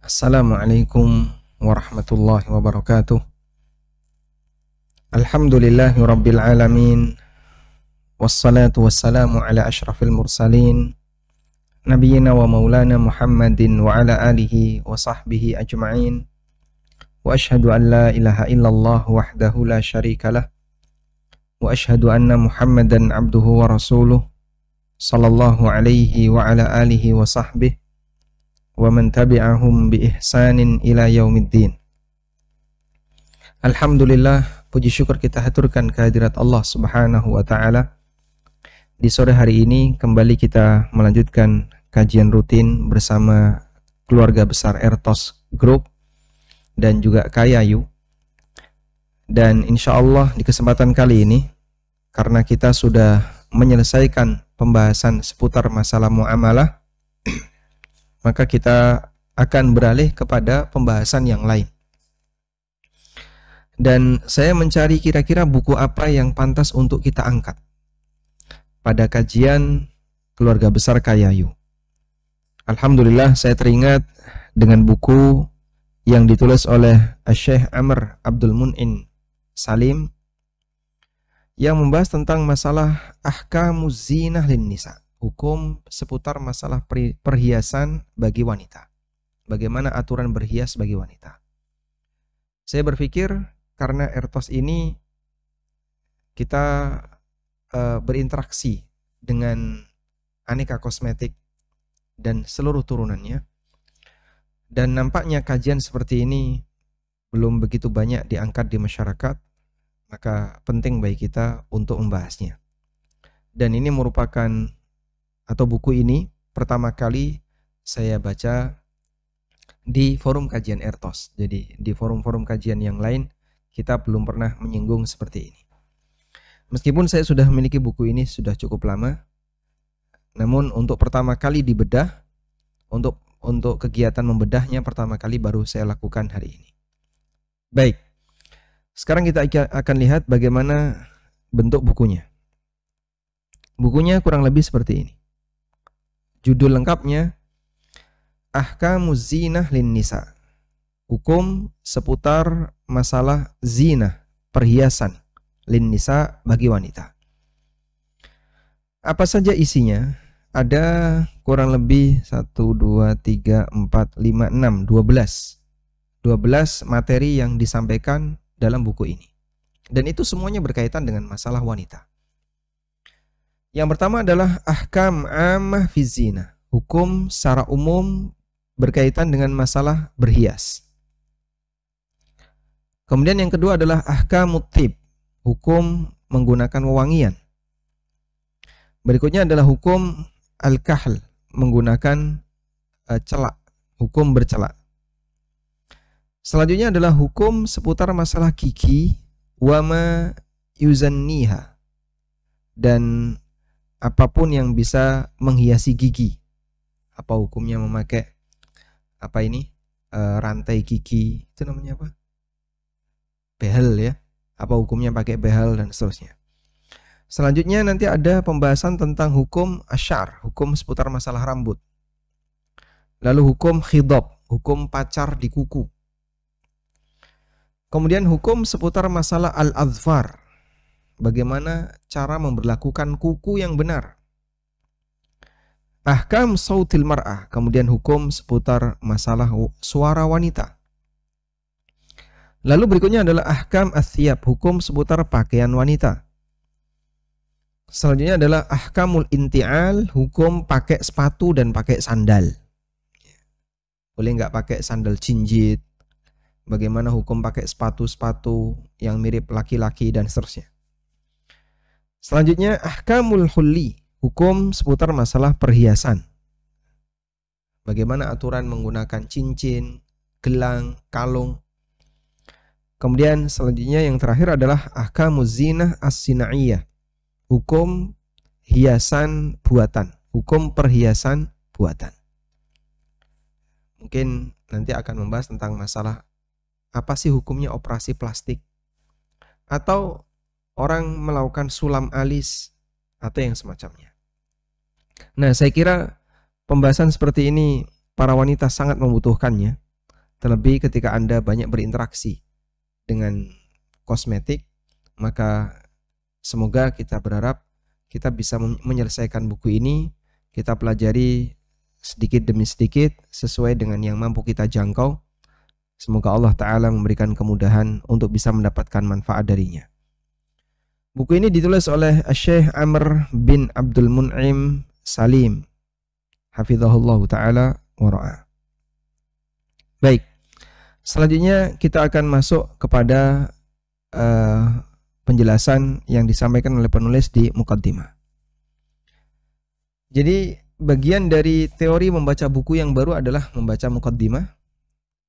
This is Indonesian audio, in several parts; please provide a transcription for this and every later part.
Assalamualaikum warahmatullahi wabarakatuh. Alhamdulillahi rabbil alamin. Wassalatu wassalamu ala ashrafil mursalin Nabiyyina wa maulana Muhammadin wa ala alihi wa sahbihi ajma'in. Wa ashhadu an la ilaha illallah wahdahu la syarikalah. Wa ashhadu anna Muhammadan abduhu wa rasuluh sallallahu alaihi wa ala alihi wa sahbihi wa man tabi'ahum bi ihsanin ila yaumiddin. Alhamdulillah, puji syukur kita haturkan kehadirat Allah Subhanahu wa taala. Di sore hari ini kembali kita melanjutkan kajian rutin bersama keluarga besar Ertos Group dan juga Kayayu. Dan insya Allah di kesempatan kali ini, karena kita sudah menyelesaikan pembahasan seputar masalah muamalah, maka kita akan beralih kepada pembahasan yang lain. Dan saya mencari kira-kira buku apa yang pantas untuk kita angkat pada kajian keluarga besar Kayayu. Alhamdulillah saya teringat dengan buku yang ditulis oleh Syekh Amr Abdul Mun'in Salim yang membahas tentang masalah ahkamuz zinah lin nisa. Hukum seputar masalah perhiasan bagi wanita. Bagaimana aturan berhias bagi wanita. Saya berpikir karena Ertos ini kita berinteraksi dengan aneka kosmetik dan seluruh turunannya. Dan nampaknya kajian seperti ini belum begitu banyak diangkat di masyarakat. Maka penting bagi kita untuk membahasnya. Dan ini merupakan atau buku ini pertama kali saya baca di forum kajian Ertos. Jadi di forum-forum kajian yang lain kita belum pernah menyinggung seperti ini. Meskipun saya sudah memiliki buku ini sudah cukup lama, namun untuk pertama kali dibedah, untuk kegiatan membedahnya pertama kali baru saya lakukan hari ini. Baik, sekarang kita akan lihat bagaimana bentuk bukunya. Bukunya kurang lebih seperti ini. Judul lengkapnya Ahkamuz zinah lin nisa. Hukum seputar masalah zinah, perhiasan lin nisa bagi wanita. Apa saja isinya? Ada kurang lebih 1 2 3 4 5 6 12 materi yang disampaikan dalam buku ini. Dan itu semuanya berkaitan dengan masalah wanita. Yang pertama adalah ahkam ammah fi zina, hukum secara umum berkaitan dengan masalah berhias. Kemudian yang kedua adalah ahkamut tib, hukum menggunakan wewangian. Berikutnya adalah hukum al-kahl, menggunakan celak, hukum bercelak. Selanjutnya adalah hukum seputar masalah gigi, wama yuzanniha, dan apapun yang bisa menghiasi gigi. Apa hukumnya memakai rantai gigi, itu namanya apa? Behel ya. Apa hukumnya pakai behel dan seterusnya. Selanjutnya nanti ada pembahasan tentang hukum asyar, hukum seputar masalah rambut. Lalu hukum khidab, hukum pacar di kuku. Kemudian hukum seputar masalah al-adhfar, bagaimana cara memberlakukan kuku yang benar. Ahkam sautil mar'ah, kemudian hukum seputar masalah suara wanita. Lalu berikutnya adalah ahkam athiyab, hukum seputar pakaian wanita. Selanjutnya adalah ahkamul inti'al, hukum pakai sepatu dan pakai sandal. Boleh nggak pakai sandal jinjit? Bagaimana hukum pakai sepatu-sepatu yang mirip laki-laki dan seterusnya. Selanjutnya ahkamul hulli, hukum seputar masalah perhiasan. Bagaimana aturan menggunakan cincin, gelang, kalung. Kemudian selanjutnya yang terakhir adalah ahkamuz zinah as-sinaiyah, hukum hiasan buatan, hukum perhiasan buatan. Mungkin nanti akan membahas tentang masalah apa sih hukumnya operasi plastik, atau orang melakukan sulam alis atau yang semacamnya. Nah, saya kira pembahasan seperti ini para wanita sangat membutuhkannya, Terlebih ketika Anda banyak berinteraksi dengan kosmetik, maka semoga kita berharap kita bisa menyelesaikan buku ini, kita pelajari sedikit demi sedikit sesuai dengan yang mampu kita jangkau. Semoga Allah Ta'ala memberikan kemudahan untuk bisa mendapatkan manfaat darinya. Buku ini ditulis oleh Syekh Amr bin Abdul Mun'im Salim, hafizahullah Ta'ala wa ra'ah. Baik, selanjutnya kita akan masuk kepada penjelasan yang disampaikan oleh penulis di muqaddimah. Jadi bagian dari teori membaca buku yang baru adalah membaca muqaddimah,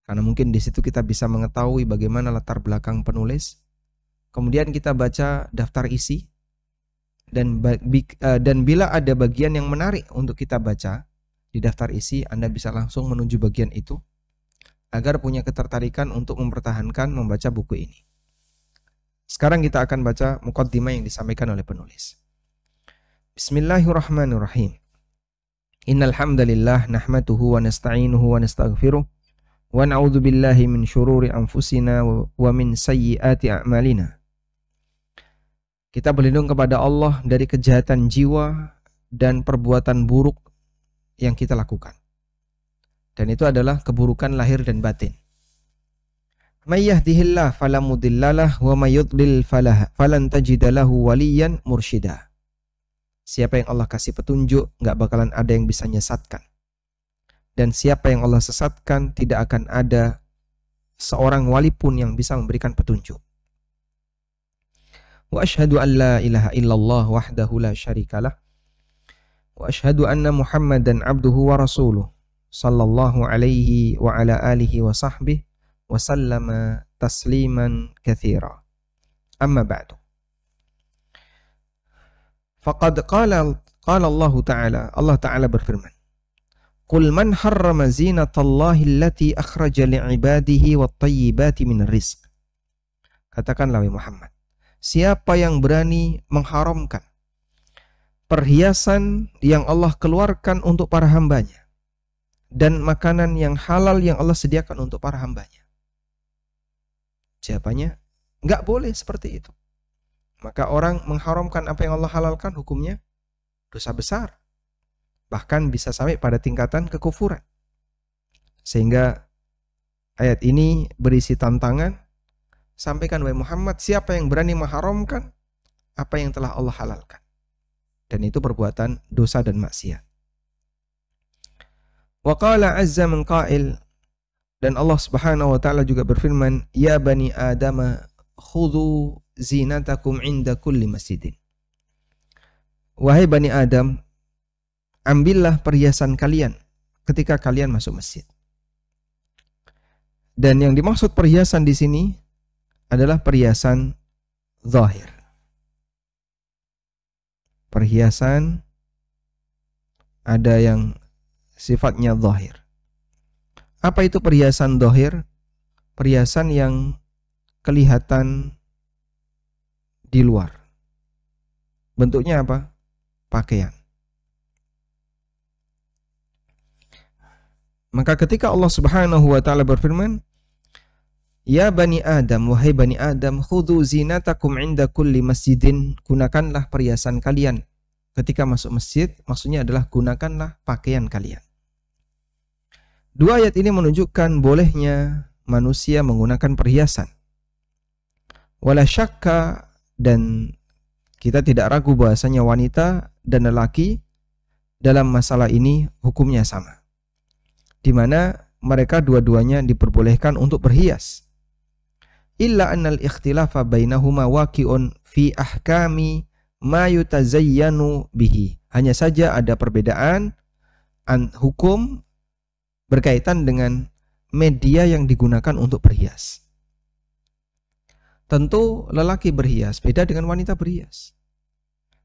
karena mungkin di situ kita bisa mengetahui bagaimana latar belakang penulis. Kemudian kita baca daftar isi, dan bila ada bagian yang menarik untuk kita baca di daftar isi, Anda bisa langsung menuju bagian itu agar punya ketertarikan untuk mempertahankan membaca buku ini. Sekarang kita akan baca muqaddimah yang disampaikan oleh penulis. Bismillahirrahmanirrahim. Innal hamdalillah nahmaduhu wa nasta'inuhu wa nastaghfiruh wa na'udzu billahi min syururi anfusina wa min sayyiati a'malina. Kita berlindung kepada Allah dari kejahatan jiwa dan perbuatan buruk yang kita lakukan. Dan itu adalah keburukan lahir dan batin. May yahdihillah fala mudhillalah wa may yudlil falan tajida lahu waliyan mursyida. Siapa yang Allah kasih petunjuk, enggak bakalan ada yang bisa menyesatkan. Dan siapa yang Allah sesatkan, tidak akan ada seorang wali pun yang bisa memberikan petunjuk. Wa asyhadu an la ilaha illallah wahdahu la syarikalah wa asyhadu anna Muhammadan abduhu wa rasuluh sallallahu alaihi wa ala alihi wa sahbihi wa sallama tasliman katsira. Amma ba'du. Faqad qala Allah Ta'ala berfirman, Qul man harrama zinatallahi allati akhraja li'ibadihi wat-tayyibati minar rizq. Katakanlah wahai Muhammad, siapa yang berani mengharamkan perhiasan yang Allah keluarkan untuk para hambanya dan makanan yang halal yang Allah sediakan untuk para hambanya? Jawabannya, enggak boleh seperti itu. Maka orang mengharamkan apa yang Allah halalkan, hukumnya dosa besar. Bahkan bisa sampai pada tingkatan kekufuran. Sehingga ayat ini berisi tantangan. Sampaikan wahai Muhammad, siapa yang berani mengharamkan apa yang telah Allah halalkan. Dan itu perbuatan dosa dan maksiat. Wa qala azza min qail, dan Allah Subhanahu wa taala juga berfirman, ya bani Adam khudhu zinatakum inda kulli masjidin. Wahai bani Adam, ambillah perhiasan kalian ketika kalian masuk masjid. Dan yang dimaksud perhiasan di sini adalah perhiasan zahir. Perhiasan ada yang sifatnya zahir. Apa itu perhiasan zahir? Perhiasan yang kelihatan di luar. Bentuknya apa? Pakaian. Maka ketika Allah Subhanahu wa taala berfirman, ya bani Adam, wahai bani Adam, khudhu zinatakum inda kulli masjidin, gunakanlah perhiasan kalian ketika masuk masjid. Maksudnya adalah gunakanlah pakaian kalian. Dua ayat ini menunjukkan bolehnya manusia menggunakan perhiasan. Wala syakka, dan kita tidak ragu bahasanya wanita dan lelaki dalam masalah ini hukumnya sama. Di mana mereka dua-duanya diperbolehkan untuk berhias. Illa annal ikhtilafa bainahuma waqi'un fi ahkami ma yutazayyanu bihi. Hanya saja ada perbedaan hukum berkaitan dengan media yang digunakan untuk berhias. Tentu lelaki berhias beda dengan wanita berhias.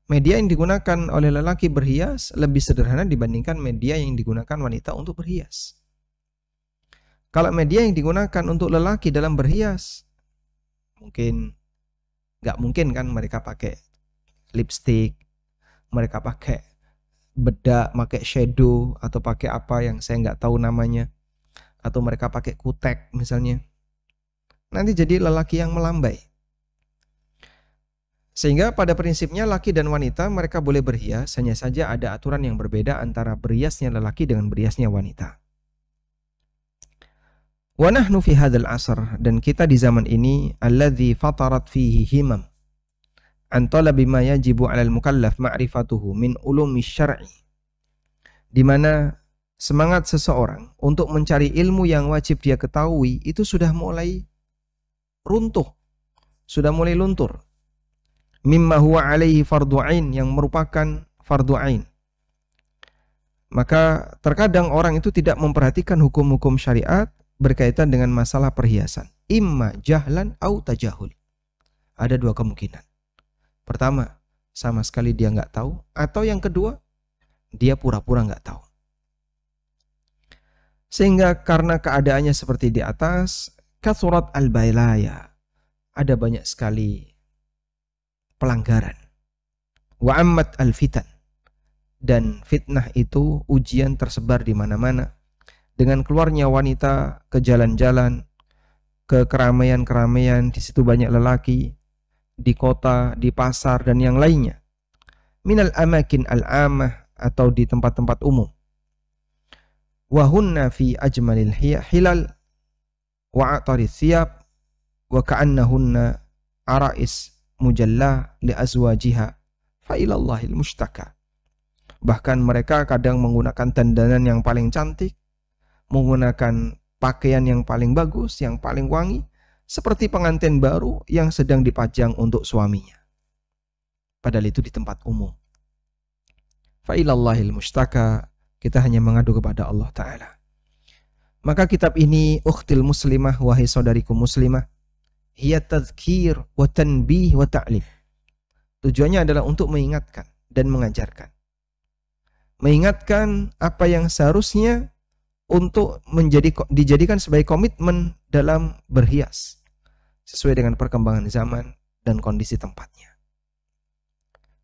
Media yang digunakan oleh lelaki berhias lebih sederhana dibandingkan media yang digunakan wanita untuk berhias. Kalau media yang digunakan untuk lelaki dalam berhias, nggak mungkin kan mereka pakai lipstick, mereka pakai bedak, pakai shadow, atau pakai apa yang saya nggak tahu namanya, atau mereka pakai kutek misalnya, nanti jadi lelaki yang melambai. Sehingga pada prinsipnya laki dan wanita mereka boleh berhias, hanya saja ada aturan yang berbeda antara berhiasnya lelaki dengan berhiasnya wanita. Wa nahnu fi hadzal asr, dan kita di zaman ini alladzi fatarat fihi himam an talabi ma yajibu 'alal mukallaf ma'rifatuhu min ulumi syar'i, di mana semangat seseorang untuk mencari ilmu yang wajib dia ketahui itu sudah mulai runtuh, sudah mulai luntur. Mimma huwa alaihi fardhu ain, yang merupakan fardhu ain. Maka terkadang orang itu tidak memperhatikan hukum-hukum syariat berkaitan dengan masalah perhiasan. Imma jahlan au tajahul. Ada dua kemungkinan. Pertama, sama sekali dia nggak tahu, atau yang kedua, dia pura-pura nggak tahu. Sehingga karena keadaannya seperti di atas, kathurat al-bailaya, ada banyak sekali pelanggaran. Wa ammat al-fitan, dan fitnah itu ujian tersebar di mana-mana. Dengan keluarnya wanita ke jalan-jalan, ke keramaian-keramaian, di situ banyak lelaki, di kota, di pasar dan yang lainnya. Minal amakin al-amah, atau di tempat-tempat umum. Wa hunna fi ajmalil hilal wa a'taris siyab wa ka'annahunna arais mujalla li azwajiha fa ilallahil mustaka. Bahkan mereka kadang menggunakan dandanan yang paling cantik, menggunakan pakaian yang paling bagus, yang paling wangi, seperti pengantin baru yang sedang dipajang untuk suaminya. Padahal itu di tempat umum. Fa ilallahil mustaka, kita hanya mengadu kepada Allah Ta'ala. Maka kitab ini, ukhtil muslimah, wahai saudariku muslimah, hiya tadhkir wa tanbih wa ta'lim. Tujuannya adalah untuk mengingatkan dan mengajarkan. Mengingatkan apa yang seharusnya untuk dijadikan sebagai komitmen dalam berhias, sesuai dengan perkembangan zaman dan kondisi tempatnya.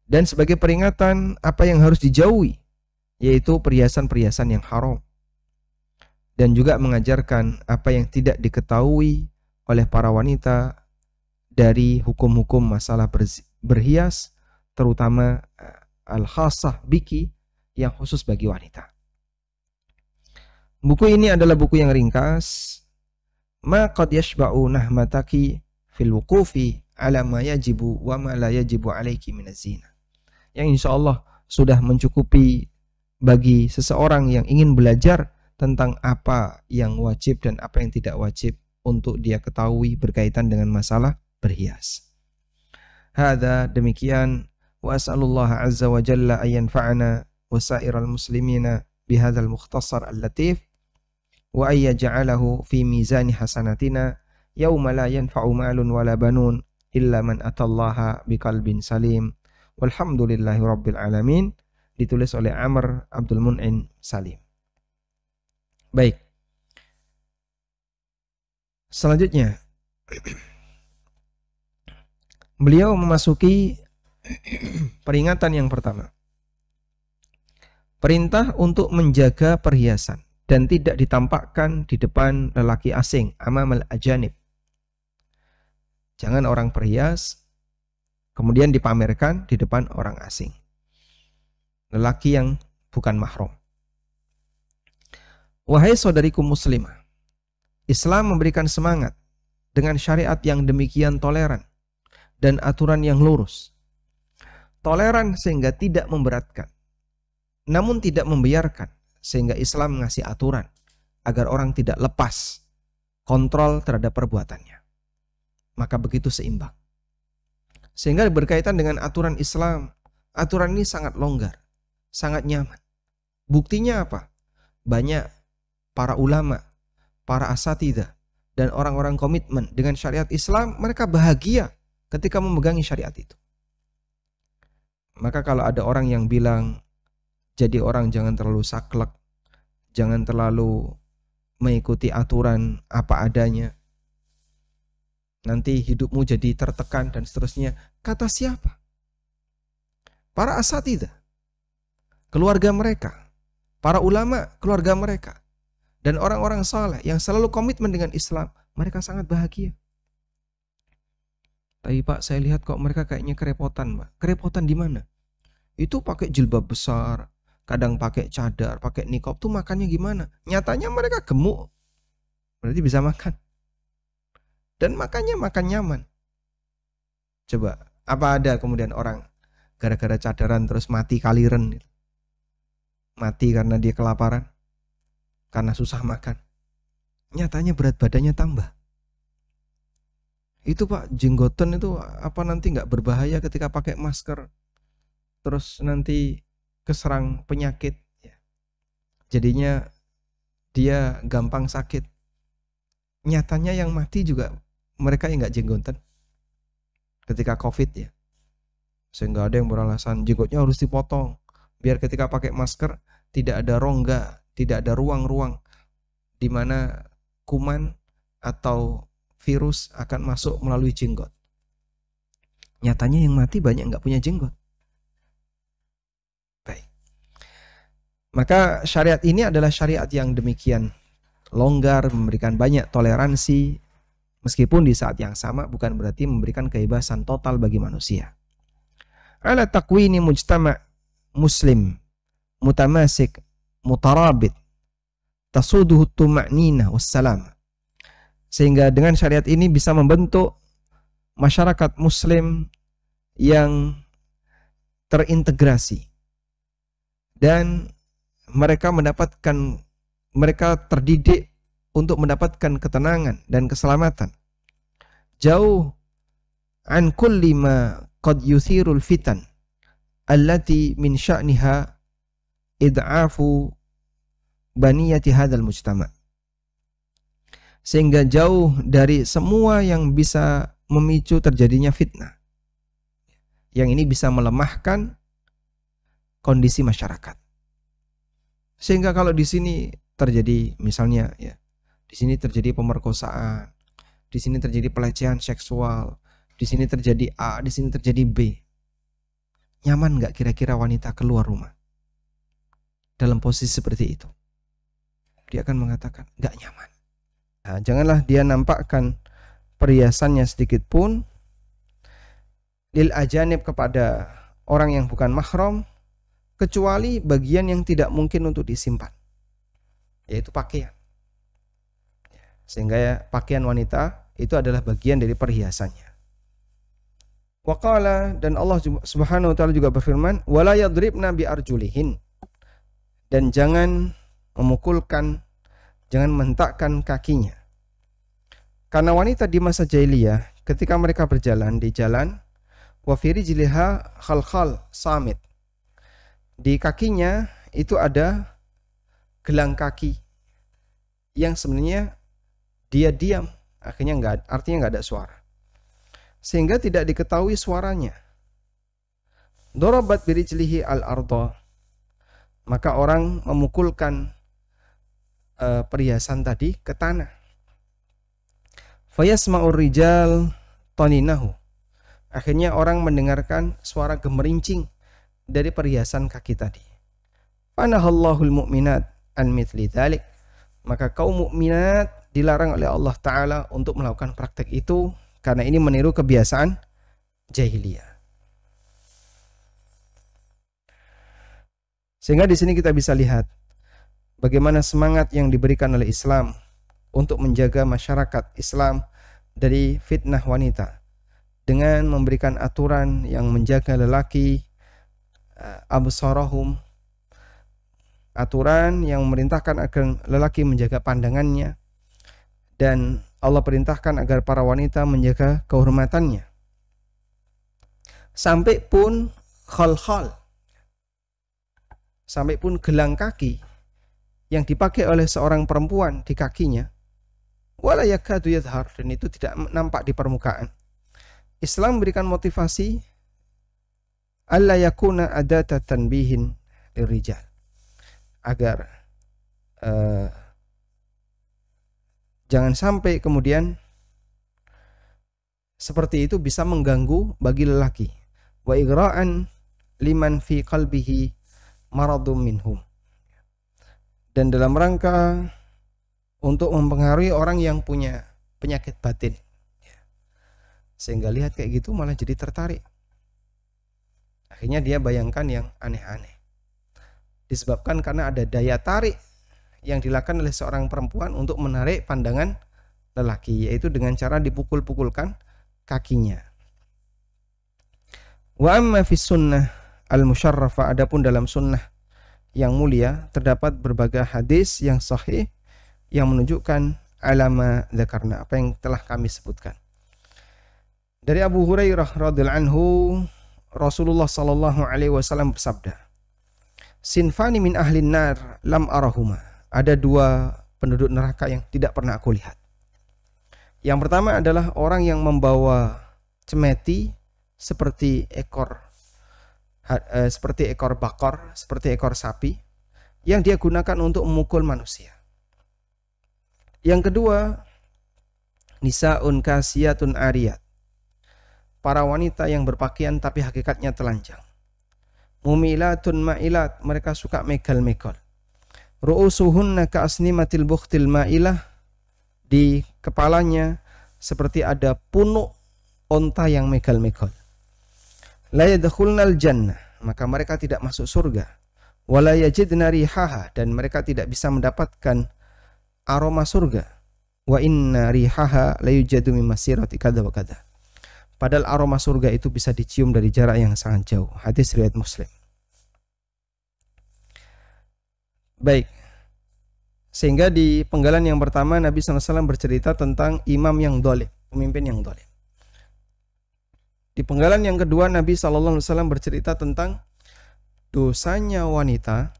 Dan sebagai peringatan apa yang harus dijauhi, yaitu perhiasan-perhiasan yang haram. Dan juga mengajarkan apa yang tidak diketahui oleh para wanita dari hukum-hukum masalah berhias, terutama al-khassah biki, yang khusus bagi wanita. Buku ini adalah buku yang ringkas. Ma qad yashba'u nahmataki fil wuqufi ala ma yajibu wa ma la yajibu alaiki minaz zina. Yang insyaallah sudah mencukupi bagi seseorang yang ingin belajar tentang apa yang wajib dan apa yang tidak wajib untuk dia ketahui berkaitan dengan masalah berhias. Hadza, demikian, wa as'alullah azza wa jalla an yanfa'ana wa sa'iral muslimina bihadzal mukhtasar al-latif wa ay yaj'alahu fi mizani hasanatina yauma la yanfa'u malun wala banun illa man atallaha biqalbin salim. Walhamdulillahi rabbil alamin. Ditulis oleh Amr Abdul Mun'in Salim. Baik. Selanjutnya, beliau memasuki peringatan yang pertama. Perintah untuk menjaga perhiasan dan tidak ditampakkan di depan lelaki asing, amamal ajanib. Jangan orang perhias kemudian dipamerkan di depan orang asing, lelaki yang bukan mahram. Wahai saudariku muslimah, Islam memberikan semangat dengan syariat yang demikian toleran dan aturan yang lurus. Toleran sehingga tidak memberatkan, namun tidak membiarkan, sehingga Islam mengasih aturan agar orang tidak lepas kontrol terhadap perbuatannya. Maka begitu seimbang. Sehingga berkaitan dengan aturan Islam, aturan ini sangat longgar, sangat nyaman. Buktinya apa? Banyak para ulama, para asatidzah, dan orang-orang komitmen dengan syariat Islam, mereka bahagia ketika memegangi syariat itu. Maka kalau ada orang yang bilang, jadi orang jangan terlalu saklek, jangan terlalu mengikuti aturan apa adanya, nanti hidupmu jadi tertekan dan seterusnya. Kata siapa? Para asatidzah, keluarga mereka, para ulama, keluarga mereka, Dan orang-orang saleh yang selalu komitmen dengan Islam, mereka sangat bahagia. Tapi Pak, saya lihat kok mereka kayaknya kerepotan, Pak. Kerepotan di mana? Itu pakai jilbab besar, kadang pakai cadar, pakai niqab, tuh makannya gimana? Nyatanya mereka gemuk. Berarti bisa makan. Dan makannya makan nyaman. Coba, apa ada kemudian orang gara-gara cadaran terus mati kaliren? Mati karena dia kelaparan, karena susah makan. Nyatanya berat badannya tambah. Itu Pak, jenggotan itu apa nanti nggak berbahaya ketika pakai masker? Terus nanti keserang penyakit. Jadinya dia gampang sakit. Nyatanya yang mati juga mereka yang nggak jenggotan ketika COVID ya. Sehingga ada yang beralasan jenggotnya harus dipotong biar ketika pakai masker tidak ada rongga, tidak ada ruang-ruang di mana kuman atau virus akan masuk melalui jenggot. Nyatanya yang mati banyak nggak punya jenggot. Baik. Maka syariat ini adalah syariat yang demikian longgar, memberikan banyak toleransi, meskipun di saat yang sama bukan berarti memberikan kebebasan total bagi manusia. Ala takwini mujtama' muslim mutamasik mutarabit tasuduhu tuma'ninah wassalam. Sehingga dengan syariat ini bisa membentuk masyarakat muslim yang terintegrasi dan mereka terdidik untuk mendapatkan ketenangan dan keselamatan. Jauh an kulli ma qad yuthirul fitan allati min sya'niha id'afu baniyati hadzal mujtama'. Sehingga jauh dari semua yang bisa memicu terjadinya fitnah. Yang ini bisa melemahkan kondisi masyarakat. Sehingga kalau di sini terjadi misalnya ya, di sini terjadi pemerkosaan, di sini terjadi pelecehan seksual, di sini terjadi A, di sini terjadi B. Nyaman nggak kira-kira wanita keluar rumah dalam posisi seperti itu? Dia akan mengatakan nggak nyaman. Nah, janganlah dia nampakkan perhiasannya sedikit pun lil ajanib kepada orang yang bukan mahram, kecuali bagian yang tidak mungkin untuk disimpan, yaitu pakaian. Sehingga ya, pakaian wanita itu adalah bagian dari perhiasannya. Waqala, dan Allah Subhanahu wa taala juga berfirman, wala yadribna bi arjulihin, dan jangan memukulkan, jangan mentakkan kakinya. Karena wanita di masa jahiliyah ketika mereka berjalan di jalan, wa fi rijliha khalkhal samit, di kakinya itu ada gelang kaki yang sebenarnya dia diam, artinya nggak ada suara, sehingga tidak diketahui suaranya. Darabat birijlihi al-arda, maka orang memukulkan perhiasan tadi ke tanah. Fayasma'ur rijal taninahu, akhirnya orang mendengarkan suara gemerincing dari perhiasan kaki tadi. Panahallahul mu'minat an mithli dzalik, maka kaum mukminat dilarang oleh Allah Ta'ala untuk melakukan praktek itu, karena ini meniru kebiasaan jahiliyah. Sehingga di sini kita bisa lihat bagaimana semangat yang diberikan oleh Islam untuk menjaga masyarakat Islam dari fitnah wanita dengan memberikan aturan yang menjaga lelaki, absarahum, aturan yang memerintahkan agar lelaki menjaga pandangannya, dan Allah perintahkan agar para wanita menjaga kehormatannya. Sampai pun khal-khal, sampai pun gelang kaki yang dipakai oleh seorang perempuan di kakinya, wala yakadu yadhhar, dan itu tidak nampak di permukaan. Islam memberikan motivasi alla yakuna adata tanbihin lirijal, agar jangan sampai kemudian seperti itu bisa mengganggu bagi lelaki. Wa igra'an liman fi qalbihi maradum minhum, dan dalam rangka untuk mempengaruhi orang yang punya penyakit batin. Sehingga lihat kayak gitu malah jadi tertarik. Akhirnya dia bayangkan yang aneh-aneh. Disebabkan karena ada daya tarik yang dilakukan oleh seorang perempuan untuk menarik pandangan lelaki, yaitu dengan cara dipukul-pukulkan kakinya. Wa amma fi sunnah al-musyarrafah, adapun dalam sunnah yang mulia terdapat berbagai hadis yang sahih yang menunjukkan alama dzakarna, apa yang telah kami sebutkan. Dari Abu Hurairah radhiyallahu anhu, Rasulullah sallallahu alaihi wasallam bersabda, "Sinfani min ahlin nar lam arahuma." Ada dua penduduk neraka yang tidak pernah aku lihat. Yang pertama adalah orang yang membawa cemeti seperti ekor bakor, seperti ekor sapi yang dia gunakan untuk memukul manusia. Yang kedua, nisaun kasiyatun ariyat, para wanita yang berpakaian tapi hakikatnya telanjang. Mumilatun ma'ilat, mereka suka megal-megal. Ru'usuhunna ka'asnimatil bukhtil ma'ilah, di kepalanya seperti ada punuk onta yang megal-megal. La yadkhulnal jannah, maka mereka tidak masuk surga. Wala yajidna rihaha, dan mereka tidak bisa mendapatkan aroma surga. Wa inna rihaha la yujadu min masirati kadza wa kadza. Padahal aroma surga itu bisa dicium dari jarak yang sangat jauh. Hadis riwayat Muslim. Baik. Sehingga di penggalan yang pertama Nabi SAW bercerita tentang imam yang dolim, pemimpin yang dolim. Di penggalan yang kedua Nabi SAW bercerita tentang dosanya wanita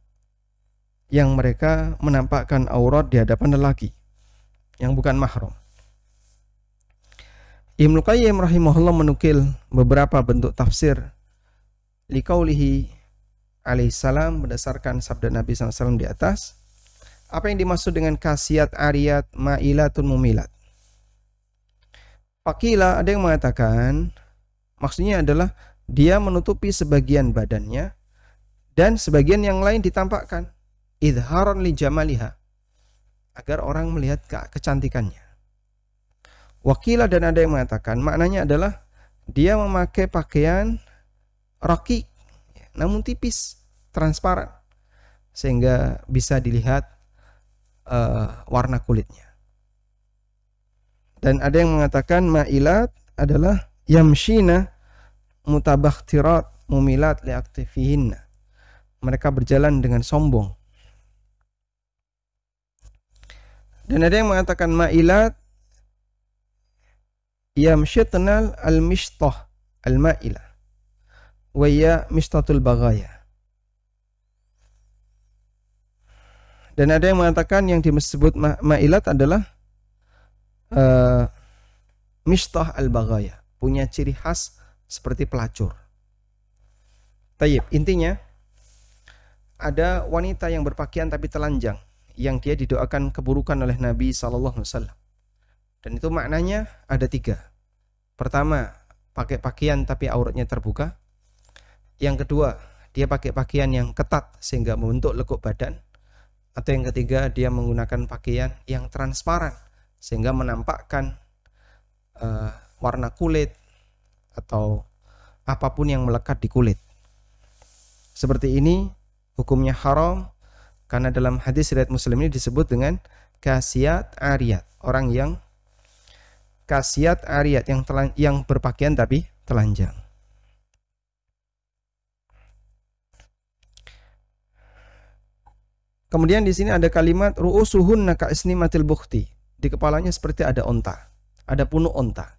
yang mereka menampakkan aurat di hadapan lelaki yang bukan mahram. Ibnu Qayyim rahimahullah menukil beberapa bentuk tafsir liqaulihi alaihissalam berdasarkan sabda Nabi SAW di atas. Apa yang dimaksud dengan kasiyat ariyat ma'ilatun mumilat? Fakila, ada yang mengatakan maksudnya adalah dia menutupi sebagian badannya dan sebagian yang lain ditampakkan, idharon li jamaliha, agar orang melihat kecantikannya. Wakila, dan ada yang mengatakan maknanya adalah dia memakai pakaian rakik namun tipis, transparan, sehingga bisa dilihat warna kulitnya. Dan ada yang mengatakan ma'ilat adalah yamshina mutabakhtirat mumilat liaktifihinna, mereka berjalan dengan sombong. Dan ada yang mengatakan ma'ilat yamshitnal al-mishtah al-ma'ilah wa ya mishtatul baghaya. Dan ada yang mengatakan yang disebut ma'ilat adalah mishtah al-baghaya, punya ciri khas seperti pelacur. Tayyib, intinya ada wanita yang berpakaian tapi telanjang yang dia didoakan keburukan oleh Nabi SAW. Dan itu maknanya ada 3. Pertama, pakai pakaian tapi auratnya terbuka. Yang kedua, dia pakai pakaian yang ketat sehingga membentuk lekuk badan. Atau yang ketiga, dia menggunakan pakaian yang transparan sehingga menampakkan warna kulit atau apapun yang melekat di kulit. Seperti ini hukumnya haram karena dalam hadis riwayat Muslim ini disebut dengan kasiyat ariyat, orang yang kasiyat ariyat yang berpakaian tapi telanjang. Kemudian di sini ada kalimat ru'usuhunna ka'isnimatil bukhti, di kepalanya seperti ada onta, ada punuk onta.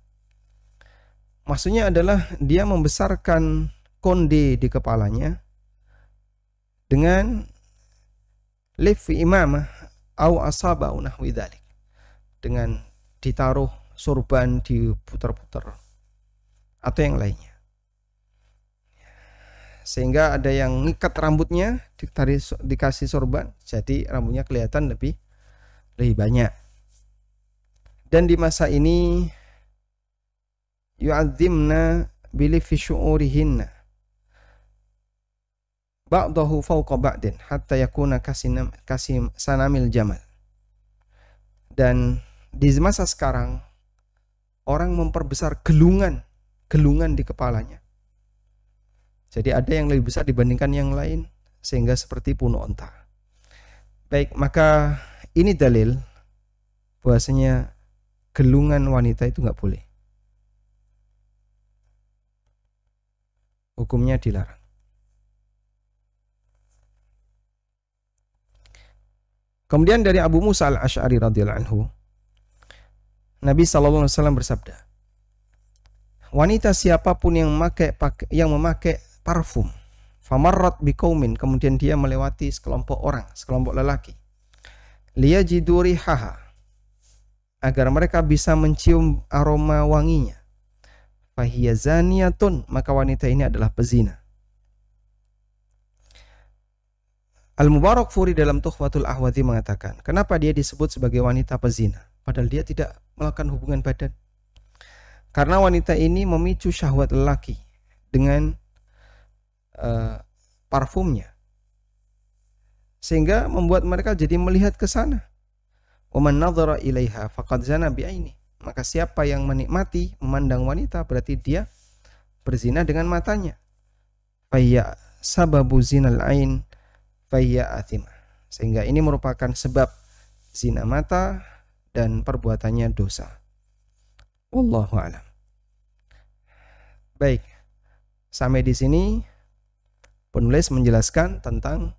Maksudnya adalah dia membesarkan konde di kepalanya dengan lifi imamah au asaba nahwi dzalik, dengan ditaruh sorban, diputar-putar atau yang lainnya, sehingga ada yang ngikat rambutnya, dikasih sorban, jadi rambutnya kelihatan lebih banyak. Dan di masa ini yu'adzimna bilifi syu'urihinna ba'dahu fawqa ba'din hatta yakuna kasim sanamil jamal. Dan di masa sekarang orang memperbesar gelungan di kepalanya. Jadi ada yang lebih besar dibandingkan yang lain, sehingga seperti punuk onta. Baik, maka ini dalil bahwasanya gelungan wanita itu nggak boleh. Hukumnya dilarang. Kemudian dari Abu Musa al-Asy'ari radhiyallahu anhu, Nabi SAW bersabda, wanita siapapun yang memakai parfum, famarrat biqaumin, kemudian dia melewati sekelompok orang, sekelompok lelaki, liyajidu rihaha, agar mereka bisa mencium aroma wanginya, fahiya zaniyatun, maka wanita ini adalah pezina. Al-Mubarakfuri dalam Tuhfatul Ahwadhi mengatakan, kenapa dia disebut sebagai wanita pezina padahal dia tidak melakukan hubungan badan? Karena wanita ini memicu syahwat lelaki dengan parfumnya, sehingga membuat mereka jadi melihat ke sana. Wa man nadhara ilaiha faqad zana bi'aini, maka siapa yang menikmati memandang wanita berarti dia berzina dengan matanya. Fayya sababu zinal ain fayya athimah, sehingga ini merupakan sebab zina mata dan perbuatannya dosa. Wallahu a'lam. Baik, sampai di sini penulis menjelaskan tentang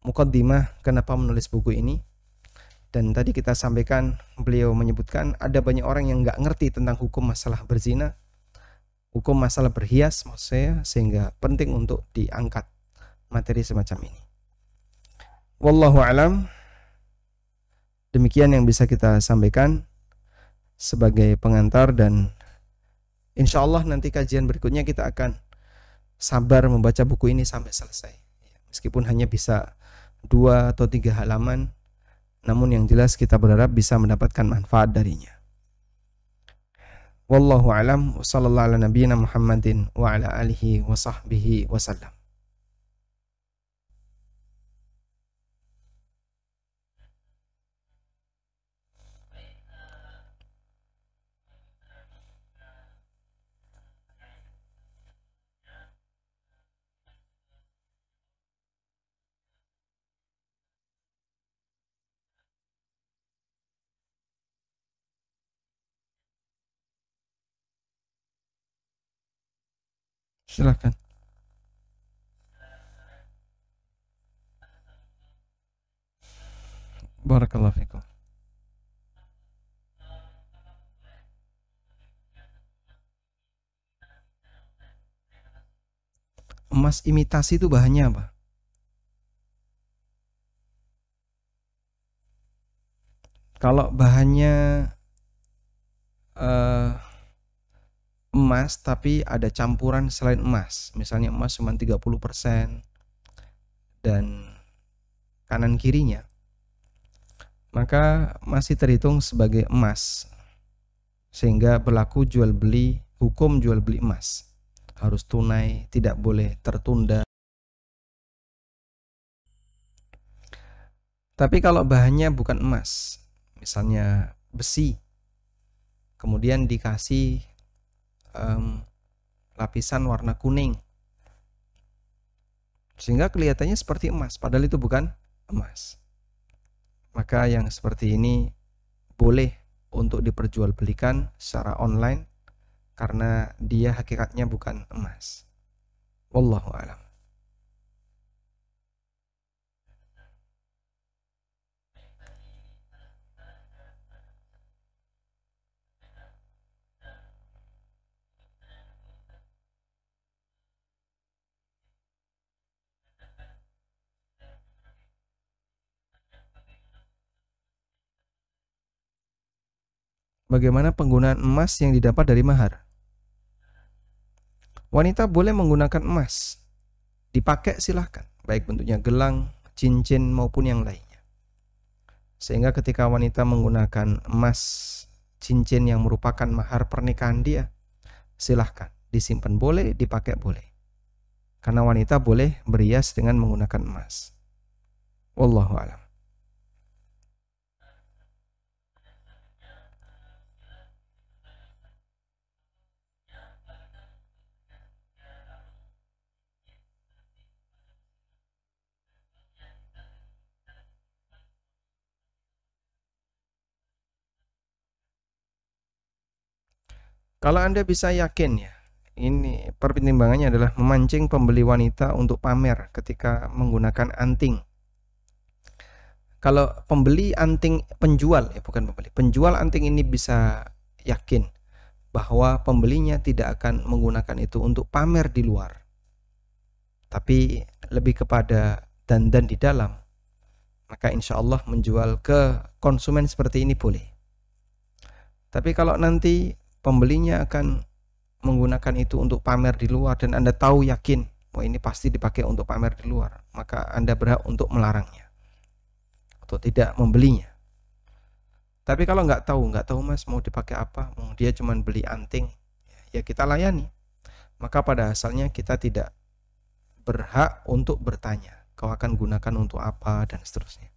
muqaddimah kenapa menulis buku ini. Dan tadi kita sampaikan, beliau menyebutkan ada banyak orang yang nggak ngerti tentang hukum masalah berzina, hukum masalah berhias maksud saya, sehingga penting untuk diangkat materi semacam ini. Wallahu a'lam. Demikian yang bisa kita sampaikan sebagai pengantar, dan insya Allah nanti kajian berikutnya kita akan sabar membaca buku ini sampai selesai. Meskipun hanya bisa 2 atau 3 halaman, namun yang jelas kita berharap bisa mendapatkan manfaat darinya. Wallahu a'lam. Wassallallahu ala nabiyyina Muhammadin wa ala alihi wa sahbihi wasallam. Silakan. Barakallahu fikum. Emas imitasi itu bahannya apa? Kalau bahannya emas tapi ada campuran selain emas, misalnya emas cuma 30% dan kanan kirinya, maka masih terhitung sebagai emas, sehingga berlaku jual beli, hukum jual beli emas harus tunai, tidak boleh tertunda. Tapi kalau bahannya bukan emas, misalnya besi, kemudian dikasih lapisan warna kuning, sehingga kelihatannya seperti emas padahal itu bukan emas, maka yang seperti ini boleh untuk diperjualbelikan secara online karena dia hakikatnya bukan emas. Wallahu a'lam. Bagaimana penggunaan emas yang didapat dari mahar? Wanita boleh menggunakan emas, dipakai silahkan, baik bentuknya gelang, cincin maupun yang lainnya. Sehingga ketika wanita menggunakan emas, cincin yang merupakan mahar pernikahan dia, silahkan, disimpan boleh, dipakai boleh. Karena wanita boleh berhias dengan menggunakan emas. Wallahu a'lam. Kalau Anda bisa yakin ya, ini pertimbangannya adalah memancing pembeli wanita untuk pamer ketika menggunakan anting. Kalau pembeli anting, penjual ya bukan pembeli, penjual anting ini bisa yakin bahwa pembelinya tidak akan menggunakan itu untuk pamer di luar, tapi lebih kepada dandan di dalam, maka insya Allah menjual ke konsumen seperti ini boleh. Tapi kalau nanti pembelinya akan menggunakan itu untuk pamer di luar dan Anda tahu yakin, wah ini pasti dipakai untuk pamer di luar, maka Anda berhak untuk melarangnya atau tidak membelinya. Tapi kalau nggak tahu Mas mau dipakai apa, mau dia cuma beli anting, ya kita layani. Maka pada asalnya kita tidak berhak untuk bertanya, kau akan gunakan untuk apa dan seterusnya.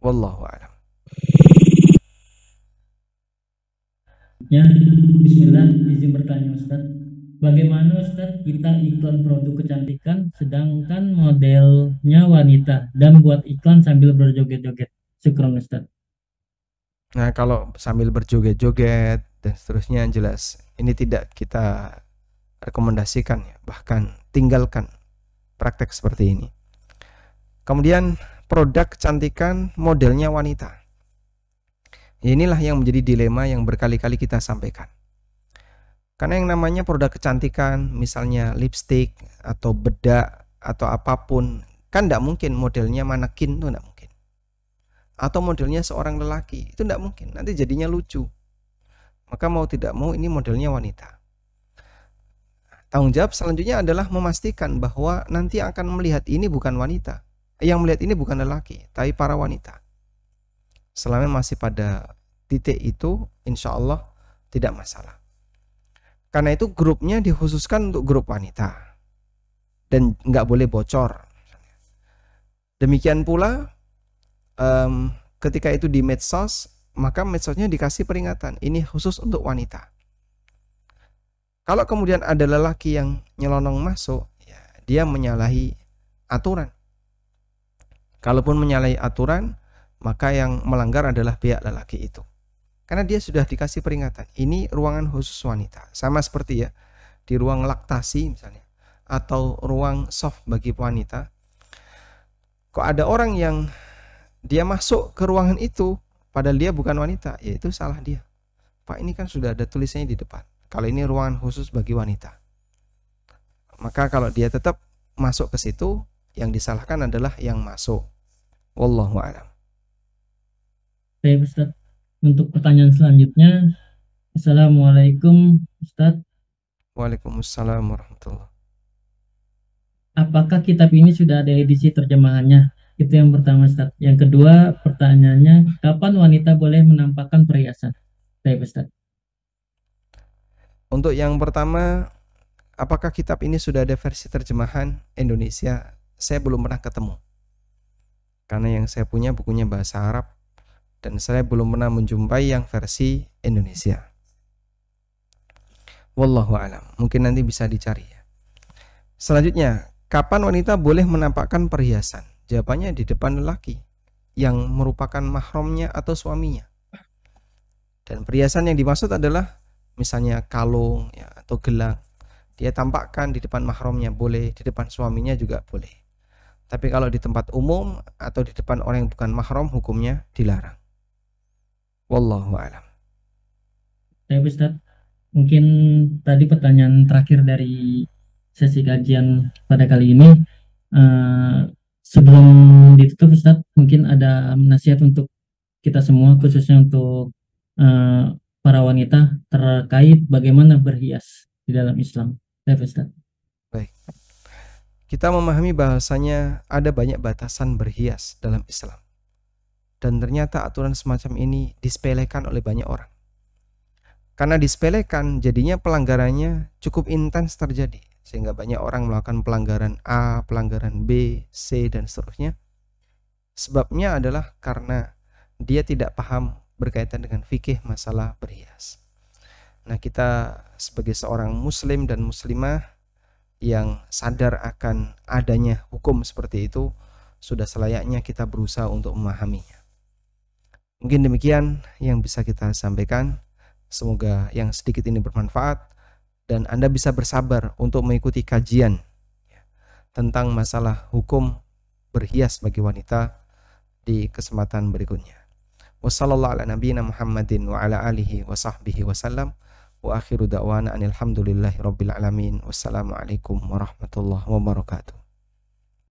Wallahu a'lam. Ya, Bismillah, izin bertanya Ustaz. Bagaimana Ustaz kita iklan produk kecantikan sedangkan modelnya wanita dan buat iklan sambil berjoget-joget? Syukron Ustaz. Nah, kalau sambil berjoget-joget dan seterusnya jelas ini tidak kita rekomendasikan ya, bahkan tinggalkan praktek seperti ini. Kemudian produk kecantikan modelnya wanita. Inilah yang menjadi dilema yang berkali-kali kita sampaikan. Karena yang namanya produk kecantikan, misalnya lipstick atau bedak atau apapun, kan tidak mungkin modelnya manekin, itu tidak mungkin. Atau modelnya seorang lelaki, itu tidak mungkin. Nanti jadinya lucu. Maka mau tidak mau ini modelnya wanita. Tanggung jawab selanjutnya adalah memastikan bahwa nanti akan melihat ini bukan wanita. Yang melihat ini bukan lelaki, tapi para wanita. Selama masih pada titik itu, insya Allah tidak masalah. Karena itu grupnya dikhususkan untuk grup wanita dan nggak boleh bocor. Demikian pula ketika itu di medsos, maka medsosnya dikasih peringatan ini khusus untuk wanita. Kalau kemudian ada lelaki yang nyelonong masuk, ya, dia menyalahi aturan. Kalaupun menyalahi aturan, maka yang melanggar adalah pihak lelaki itu. Karena dia sudah dikasih peringatan, ini ruangan khusus wanita. Sama seperti ya, di ruang laktasi misalnya, atau ruang soft bagi wanita. Kok ada orang yang dia masuk ke ruangan itu, padahal dia bukan wanita, ya itu salah dia. Pak, ini kan sudah ada tulisannya di depan. Kalau ini ruangan khusus bagi wanita. Maka kalau dia tetap masuk ke situ, yang disalahkan adalah yang masuk. Wallahu a'lam. Baik Ustaz. Untuk pertanyaan selanjutnya, Assalamualaikum Ustaz. Waalaikumsalam warahmatullahi. Apakah kitab ini sudah ada edisi terjemahannya? Itu yang pertama Ustaz. Yang kedua pertanyaannya, kapan wanita boleh menampakkan perhiasan? Baik Ustaz. Untuk yang pertama, apakah kitab ini sudah ada versi terjemahan Indonesia? Saya belum pernah ketemu. Karena yang saya punya bukunya bahasa Arab dan saya belum pernah menjumpai yang versi Indonesia. Wallahu a'lam. Mungkin nanti bisa dicari ya. Selanjutnya, kapan wanita boleh menampakkan perhiasan? Jawabannya di depan lelaki yang merupakan mahramnya atau suaminya. Dan perhiasan yang dimaksud adalah misalnya kalung ya, atau gelang. Dia tampakkan di depan mahramnya boleh, di depan suaminya juga boleh. Tapi kalau di tempat umum atau di depan orang yang bukan mahram, hukumnya dilarang. Wallahu a'lam. Baik Ustaz. Mungkin tadi pertanyaan terakhir dari sesi kajian pada kali ini. Sebelum ditutup Ustaz, mungkin ada nasihat untuk kita semua, khususnya untuk para wanita terkait bagaimana berhias di dalam Islam. Baik Ustaz. Baik. Kita memahami bahasanya ada banyak batasan berhias dalam Islam. Dan ternyata aturan semacam ini disepelekan oleh banyak orang. Karena disepelekan, jadinya pelanggarannya cukup intens terjadi. Sehingga banyak orang melakukan pelanggaran A, pelanggaran B, C, dan seterusnya. Sebabnya adalah karena dia tidak paham berkaitan dengan fikih masalah berhias. Nah, kita sebagai seorang muslim dan muslimah yang sadar akan adanya hukum seperti itu, sudah selayaknya kita berusaha untuk memahaminya. Mungkin demikian yang bisa kita sampaikan. Semoga yang sedikit ini bermanfaat dan Anda bisa bersabar untuk mengikuti kajian tentang masalah hukum berhias bagi wanita di kesempatan berikutnya. Wassallallahu ala nabiyyina Muhammadin wa ala alihi wa sahbihi wasallam. Wa akhiru da'wana anil hamdulillahi rabbil alamin. Wassalamualaikum warahmatullahi wabarakatuh.